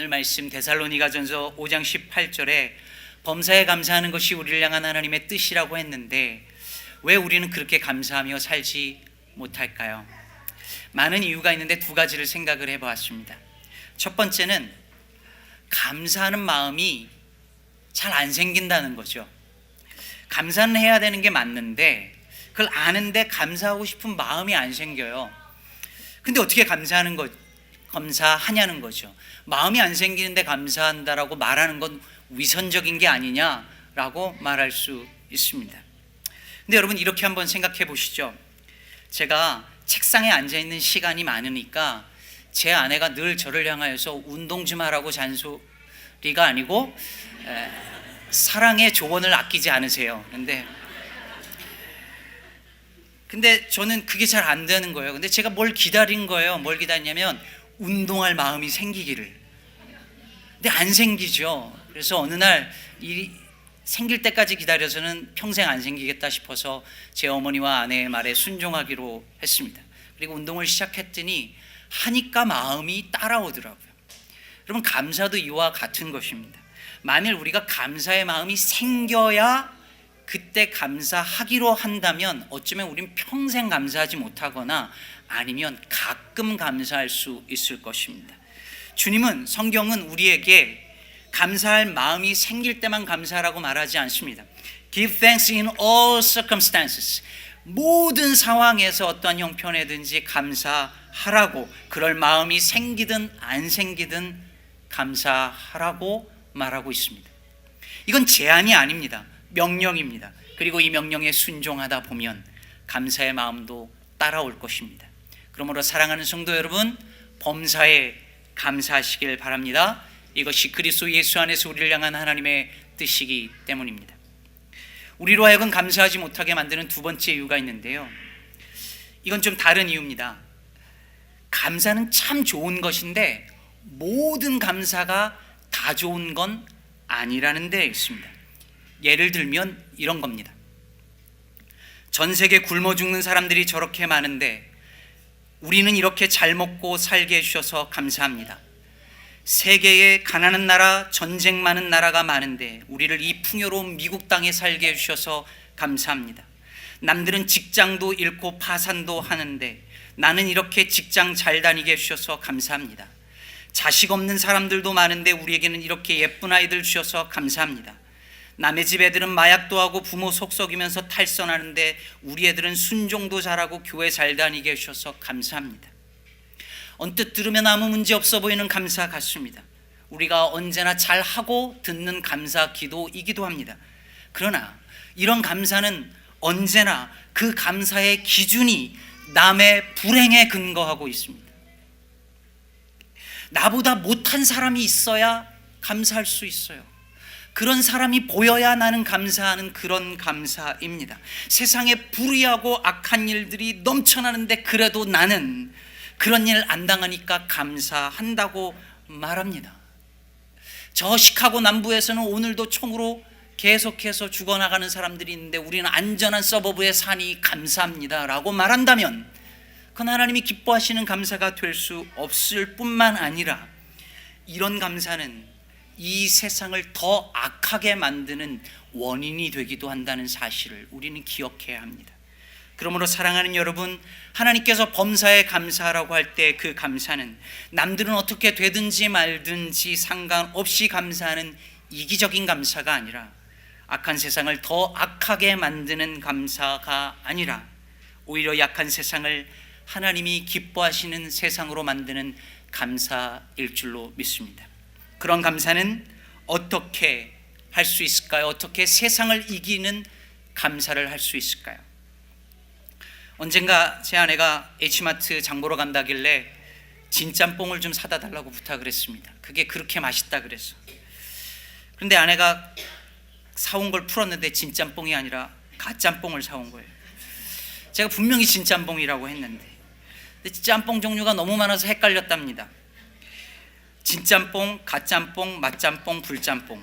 오늘 말씀 데살로니가전서 5장 18절에 범사에 감사하는 것이 우리를 향한 하나님의 뜻이라고 했는데 왜 우리는 그렇게 감사하며 살지 못할까요? 많은 이유가 있는데 두 가지를 생각을 해보았습니다. 첫 번째는 감사하는 마음이 잘 안 생긴다는 거죠. 감사는 해야 되는 게 맞는데 그걸 아는데 감사하고 싶은 마음이 안 생겨요. 근데 어떻게 감사하냐는 거죠. 마음이 안 생기는데 감사한다라고 말하는 건 위선적인 게 아니냐라고 말할 수 있습니다. 근데 여러분 이렇게 한번 생각해 보시죠. 제가 책상에 앉아 있는 시간이 많으니까 제 아내가 늘 저를 향하여서 운동 좀 하라고 잔소리가 아니고 사랑의 조언을 아끼지 않으세요. 근데 저는 그게 잘 안 되는 거예요. 근데 제가 뭘 기다린 거예요. 뭘 기다리냐면 운동할 마음이 생기기를. 근데 안 생기죠. 그래서 어느 날 생길 때까지 기다려서는 평생 안 생기겠다 싶어서 제 어머니와 아내의 말에 순종하기로 했습니다. 그리고 운동을 시작했더니 하니까 마음이 따라오더라고요. 여러분 감사도 이와 같은 것입니다. 만일 우리가 감사의 마음이 생겨야 그때 감사하기로 한다면 어쩌면 우린 평생 감사하지 못하거나 아니면 가끔 감사할 수 있을 것입니다. 주님은 성경은 우리에게 감사할 마음이 생길 때만 감사하라고 말하지 않습니다. Give thanks in all circumstances. 모든 상황에서 어떠한 형편에든지 감사하라고, 그럴 마음이 생기든 안 생기든 감사하라고 말하고 있습니다. 이건 제안이 아닙니다. 명령입니다. 그리고 이 명령에 순종하다 보면 감사의 마음도 따라올 것입니다. 그러므로 사랑하는 성도 여러분, 범사에 감사하시길 바랍니다. 이것이 그리스도 예수 안에서 우리를 향한 하나님의 뜻이기 때문입니다. 우리로 하여금 감사하지 못하게 만드는 두 번째 이유가 있는데요, 이건 좀 다른 이유입니다. 감사는 참 좋은 것인데 모든 감사가 다 좋은 건 아니라는 데 있습니다. 예를 들면 이런 겁니다. 전 세계 굶어 죽는 사람들이 저렇게 많은데 우리는 이렇게 잘 먹고 살게 해주셔서 감사합니다. 세계에 가난한 나라, 전쟁 많은 나라가 많은데 우리를 이 풍요로운 미국 땅에 살게 해주셔서 감사합니다. 남들은 직장도 잃고 파산도 하는데 나는 이렇게 직장 잘 다니게 해주셔서 감사합니다. 자식 없는 사람들도 많은데 우리에게는 이렇게 예쁜 아이들 주셔서 감사합니다. 남의 집 애들은 마약도 하고 부모 속썩이면서 탈선하는데 우리 애들은 순종도 잘하고 교회 잘 다니게 해주셔서 감사합니다. 언뜻 들으면 아무 문제 없어 보이는 감사 같습니다. 우리가 언제나 잘하고 듣는 감사 기도이기도 합니다. 그러나 이런 감사는 언제나 그 감사의 기준이 남의 불행에 근거하고 있습니다. 나보다 못한 사람이 있어야 감사할 수 있어요. 그런 사람이 보여야 나는 감사하는 그런 감사입니다. 세상에 불의하고 악한 일들이 넘쳐나는데 그래도 나는 그런 일 안 당하니까 감사한다고 말합니다. 저 시카고 남부에서는 오늘도 총으로 계속해서 죽어나가는 사람들이 있는데 우리는 안전한 서버브에 사니 감사합니다 라고 말한다면 그건 하나님이 기뻐하시는 감사가 될 수 없을 뿐만 아니라 이런 감사는 이 세상을 더 악하게 만드는 원인이 되기도 한다는 사실을 우리는 기억해야 합니다. 그러므로 사랑하는 여러분, 하나님께서 범사에 감사하라고 할 때 그 감사는 남들은 어떻게 되든지 말든지 상관없이 감사하는 이기적인 감사가 아니라 악한 세상을 더 악하게 만드는 감사가 아니라 오히려 약한 세상을 하나님이 기뻐하시는 세상으로 만드는 감사일 줄로 믿습니다. 그런 감사는 어떻게 할 수 있을까요? 어떻게 세상을 이기는 감사를 할 수 있을까요? 언젠가 제 아내가 H마트 장 보러 간다길래 진짬뽕을 좀 사다 달라고 부탁을 했습니다. 그게 그렇게 맛있다 그래서. 그런데 아내가 사온 걸 풀었는데 진짬뽕이 아니라 가짬뽕을 사온 거예요. 제가 분명히 진짬뽕이라고 했는데 근데 짬뽕 종류가 너무 많아서 헷갈렸답니다. 진짬뽕, 가짬뽕, 맛짬뽕, 불짬뽕,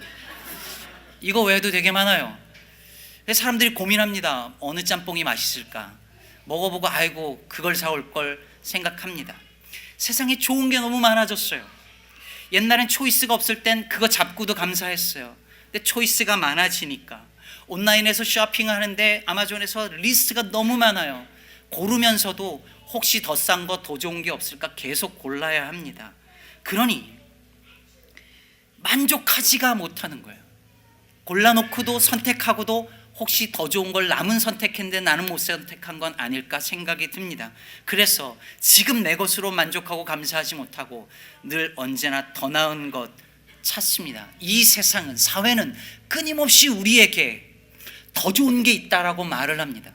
이거 외에도 되게 많아요. 사람들이 고민합니다. 어느 짬뽕이 맛있을까? 먹어보고 아이고 그걸 사올 걸 생각합니다. 세상에 좋은 게 너무 많아졌어요. 옛날엔 초이스가 없을 땐 그거 잡고도 감사했어요. 근데 초이스가 많아지니까 온라인에서 쇼핑하는데 아마존에서 리스트가 너무 많아요. 고르면서도 혹시 더 싼 거, 더 좋은 게 없을까 계속 골라야 합니다. 그러니 만족하지가 못하는 거예요. 골라놓고도 선택하고도 혹시 더 좋은 걸 남은 선택했는데 나는 못 선택한 건 아닐까 생각이 듭니다. 그래서 지금 내 것으로 만족하고 감사하지 못하고 늘 언제나 더 나은 것 찾습니다. 이 세상은, 사회는 끊임없이 우리에게 더 좋은 게 있다라고 말을 합니다.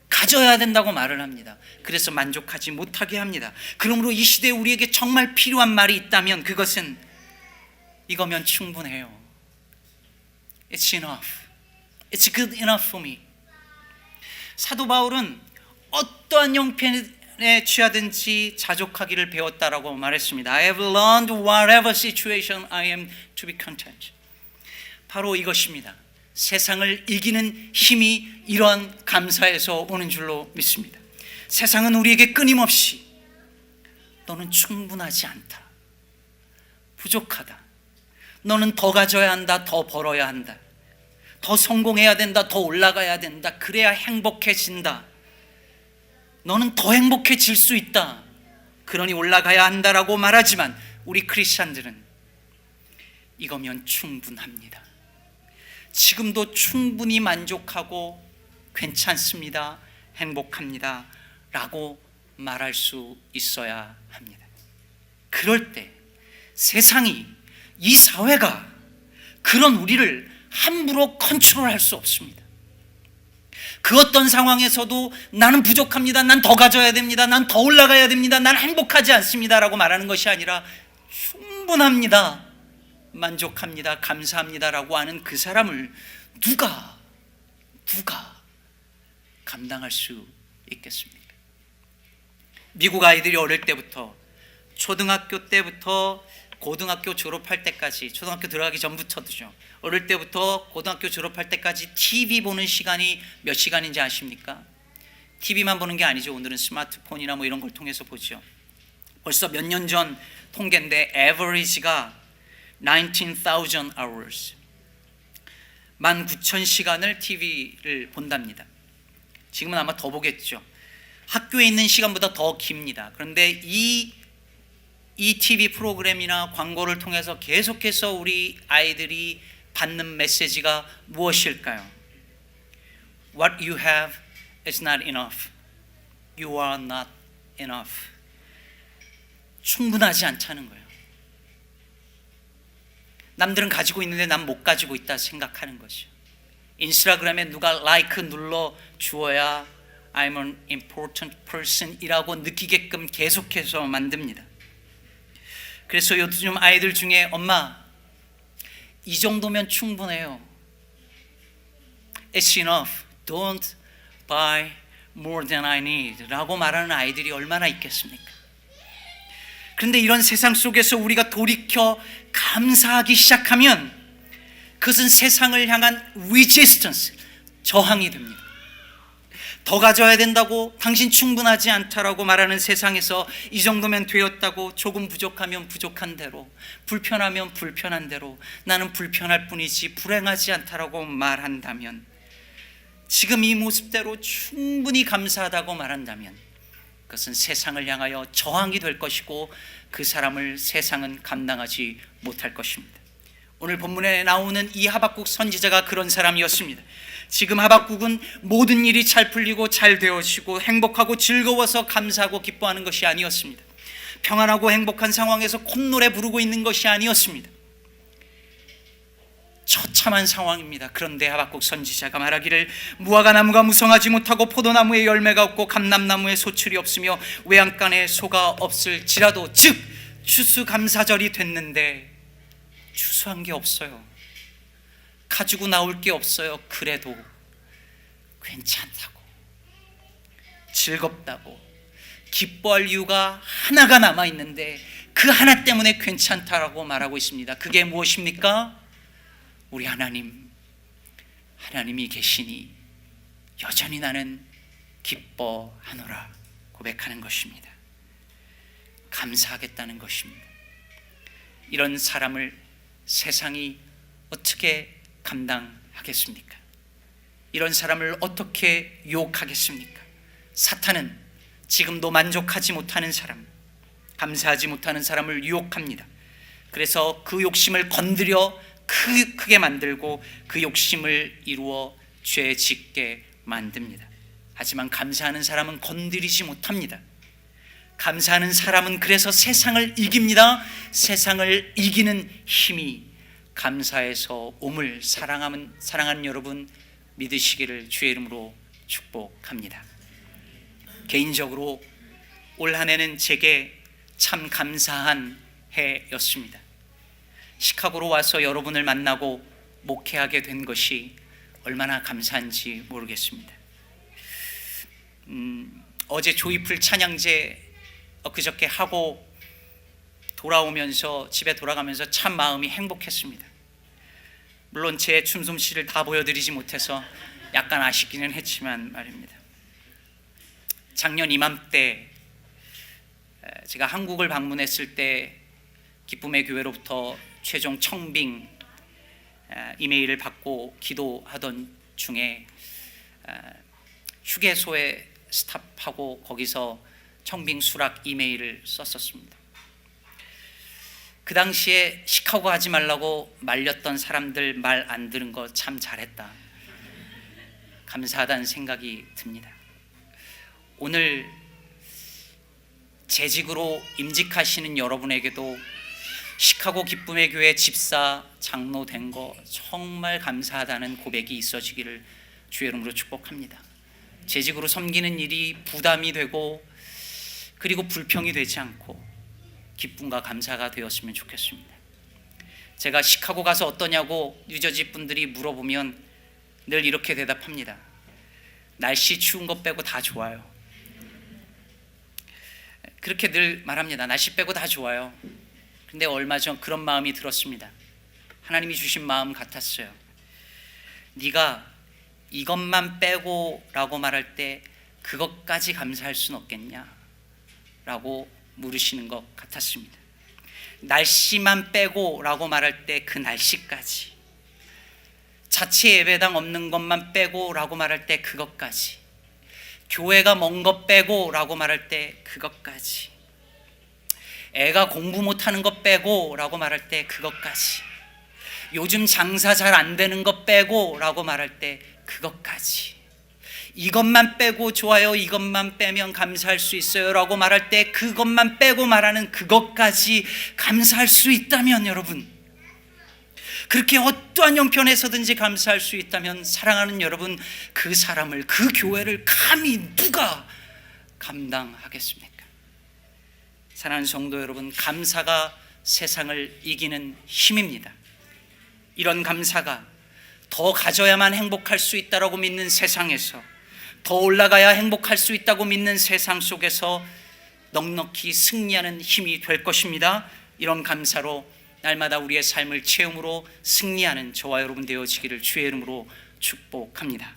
가져야 된다고 말을 합니다. 그래서 만족하지 못하게 합니다. 그러므로 이 시대에 우리에게 정말 필요한 말이 있다면 그것은 이거면 충분해요. It's enough. It's good enough for me. 사도 바울은 어떠한 형편에 취하든지 자족하기를 배웠다라고 말했습니다. I have learned whatever situation I am to be content. 바로 이것입니다. 세상을 이기는 힘이 이러한 감사에서 오는 줄로 믿습니다. 세상은 우리에게 끊임없이 너는 충분하지 않다, 부족하다, 너는 더 가져야 한다, 더 벌어야 한다, 더 성공해야 된다, 더 올라가야 된다, 그래야 행복해진다, 너는 더 행복해질 수 있다, 그러니 올라가야 한다라고 말하지만 우리 크리스찬들은 이거면 충분합니다. 지금도 충분히 만족하고 괜찮습니다, 행복합니다 라고 말할 수 있어야 합니다. 그럴 때 세상이, 이 사회가 그런 우리를 함부로 컨트롤할 수 없습니다. 그 어떤 상황에서도 나는 부족합니다, 난 더 가져야 됩니다, 난 더 올라가야 됩니다, 난 행복하지 않습니다 라고 말하는 것이 아니라 충분합니다, 만족합니다, 감사합니다 라고 하는 그 사람을 누가 감당할 수 있겠습니까? 미국 아이들이 어릴 때부터, 초등학교 때부터 고등학교 졸업할 때까지, 초등학교 들어가기 전부터도죠, 어릴 때부터 고등학교 졸업할 때까지 TV 보는 시간이 몇 시간인지 아십니까? TV만 보는 게 아니죠. 오늘은 스마트폰이나 뭐 이런 걸 통해서 보죠. 벌써 몇 년 전 통계인데 average가 19,000 hours, 19,000시간을 TV를 본답니다. 지금은 아마 더 보겠죠. 학교에 있는 시간보다 더 깁니다. 그런데 이 TV 프로그램이나 광고를 통해서 계속해서 우리 아이들이 받는 메시지가 무엇일까요? What you have is not enough. You are not enough. 충분하지 않다는 거예요. 남들은 가지고 있는데 난 못 가지고 있다 생각하는 것이죠. 인스타그램에 누가 like 눌러 주어야 I'm an important person 이라고 느끼게끔 계속해서 만듭니다. 그래서 요즘 아이들 중에 엄마, 이 정도면 충분해요, It's enough, don't buy more than I need 라고 말하는 아이들이 얼마나 있겠습니까? 그런데 이런 세상 속에서 우리가 돌이켜 감사하기 시작하면 그것은 세상을 향한 resistance, 저항이 됩니다. 더 가져야 된다고, 당신 충분하지 않다라고 말하는 세상에서 이 정도면 되었다고, 조금 부족하면 부족한 대로, 불편하면 불편한 대로, 나는 불편할 뿐이지 불행하지 않다라고 말한다면, 지금 이 모습대로 충분히 감사하다고 말한다면 그것은 세상을 향하여 저항이 될 것이고 그 사람을 세상은 감당하지 못할 것입니다. 오늘 본문에 나오는 이 하박국 선지자가 그런 사람이었습니다. 지금 하박국은 모든 일이 잘 풀리고 잘 되어지고 행복하고 즐거워서 감사하고 기뻐하는 것이 아니었습니다. 평안하고 행복한 상황에서 콧노래 부르고 있는 것이 아니었습니다. 처참한 상황입니다. 그런데 하박국 선지자가 말하기를 무화과 나무가 무성하지 못하고 포도나무에 열매가 없고 감람나무에 소출이 없으며 외양간에 소가 없을지라도, 즉 추수감사절이 됐는데 추수한 게 없어요. 가지고 나올 게 없어요. 그래도 괜찮다고, 즐겁다고, 기뻐할 이유가 하나가 남아있는데 그 하나 때문에 괜찮다라고 말하고 있습니다. 그게 무엇입니까? 우리 하나님이 계시니 여전히 나는 기뻐하노라 고백하는 것입니다. 감사하겠다는 것입니다. 이런 사람을 세상이 어떻게 감당하겠습니까? 이런 사람을 어떻게 유혹하겠습니까? 사탄은 지금도 만족하지 못하는 사람, 감사하지 못하는 사람을 유혹합니다. 그래서 그 욕심을 건드려 크게 만들고 그 욕심을 이루어 죄 짓게 만듭니다. 하지만 감사하는 사람은 건드리지 못합니다. 감사하는 사람은 그래서 세상을 이깁니다. 세상을 이기는 힘이 감사에서 옴을 사랑하는 여러분 믿으시기를 주의 이름으로 축복합니다. 개인적으로 올 한 해는 제게 참 감사한 해였습니다. 시카고로 와서 여러분을 만나고 목회하게 된 것이 얼마나 감사한지 모르겠습니다. 어제 조이풀 찬양제 그저께 하고 돌아오면서 집에 돌아가면서 참 마음이 행복했습니다. 물론 제 춤솜씨를 다 보여드리지 못해서 약간 아쉽기는 했지만 말입니다. 작년 이맘때 제가 한국을 방문했을 때 기쁨의 교회로부터 최종 청빙 이메일을 받고 기도하던 중에 휴게소에 스탑하고 거기서 청빙 수락 이메일을 썼었습니다. 그 당시에 시카고 하지 말라고 말렸던 사람들 말 안 들은 거 참 잘했다, 감사하다는 생각이 듭니다. 오늘 재직으로 임직하시는 여러분에게도 시카고 기쁨의 교회 집사 장로 된 거 정말 감사하다는 고백이 있어지기를 주의 이름으로 축복합니다. 재직으로 섬기는 일이 부담이 되고 그리고 불평이 되지 않고 기쁨과 감사가 되었으면 좋겠습니다. 제가 시카고 가서 어떠냐고 뉴저지 분들이 물어보면 늘 이렇게 대답합니다. 날씨 추운 것 빼고 다 좋아요. 그렇게 늘 말합니다. 날씨 빼고 다 좋아요. 근데 얼마 전 그런 마음이 들었습니다. 하나님이 주신 마음 같았어요. 네가 이것만 빼고 라고 말할 때 그것까지 감사할 수는 없겠냐 라고 물으시는 것 같았습니다. 날씨만 빼고 라고 말할 때 그 날씨까지, 자체 예배당 없는 것만 빼고 라고 말할 때 그것까지, 교회가 먼 것 빼고 라고 말할 때 그것까지, 애가 공부 못하는 것 빼고 라고 말할 때 그것까지, 요즘 장사 잘 안 되는 것 빼고 라고 말할 때 그것까지, 이것만 빼고 좋아요, 이것만 빼면 감사할 수 있어요 라고 말할 때 그것만 빼고 말하는 그것까지 감사할 수 있다면, 여러분 그렇게 어떠한 형편에서든지 감사할 수 있다면 사랑하는 여러분, 그 사람을, 그 교회를 감히 누가 감당하겠습니까? 사랑하는 성도 여러분, 감사가 세상을 이기는 힘입니다. 이런 감사가 더 가져야만 행복할 수 있다고 믿는 세상에서, 더 올라가야 행복할 수 있다고 믿는 세상 속에서 넉넉히 승리하는 힘이 될 것입니다. 이런 감사로 날마다 우리의 삶을 체험으로 승리하는 저와 여러분 되어지기를 주의 이름으로 축복합니다.